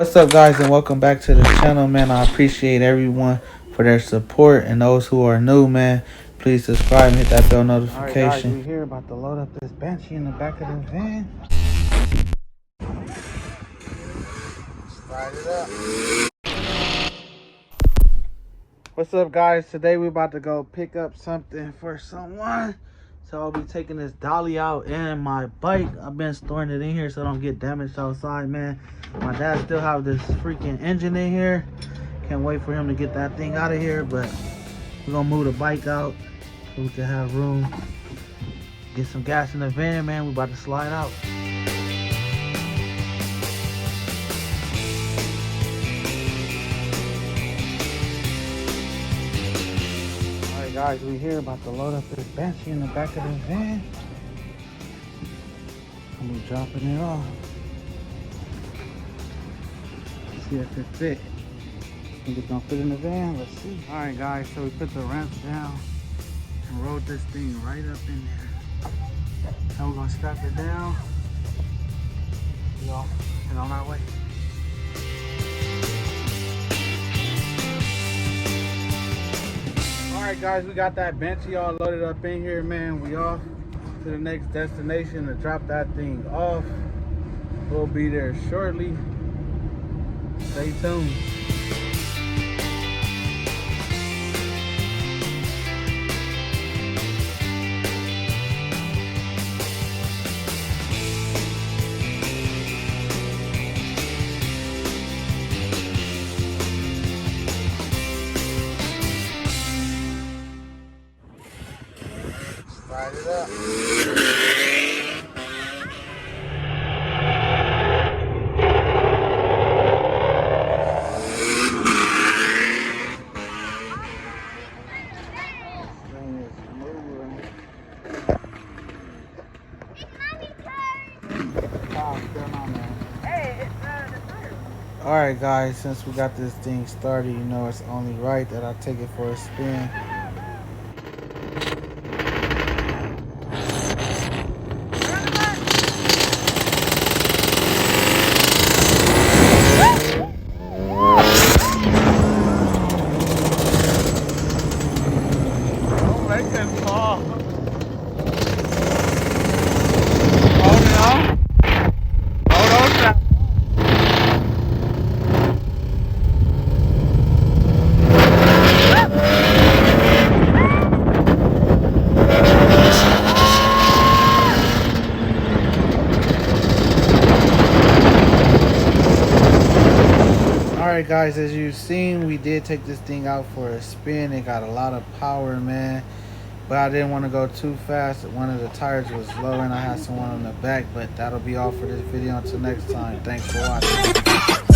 What's up, guys, and welcome back to the channel, man. I appreciate everyone for their support, and those who are new, man, please subscribe and hit that bell notification. Alright, guys, we're here about to load up this Banshee in the back of the van. Start it up. What's up, guys? Today we're about to go pick up something for someone. So I'll be taking this dolly out and my bike. I've been storing it in here so I don't get damaged outside, man. My dad still have this freaking engine in here. Can't wait for him to get that thing out of here, but we're gonna move the bike out so we can have room. Get some gas in the van, man. We're about to slide out. Alright, guys, we're here about to load up this Banshee in the back of the van. I'm gonna be dropping it off. See if it fit. Think it's gonna fit in the van. Let's see. Alright, guys, so we put the ramps down and rode this thing right up in there. Now we're gonna strap it down. Y'all, and on our way. Alright, guys, we got that Banshee all loaded up in here, man. We off to the next destination to drop that thing off. We'll be there shortly. Stay tuned. Start it up. Alright, guys, since we got this thing started, you know it's only right that I take it for a spin. Don't make it fall. Hold it on. Hold on, stop. Alright, guys, as you've seen, we did take this thing out for a spin. It got a lot of power, man, but I didn't want to go too fast. One of the tires was low and I had someone on the back, but that'll be all for this video. Until next time, thanks for watching.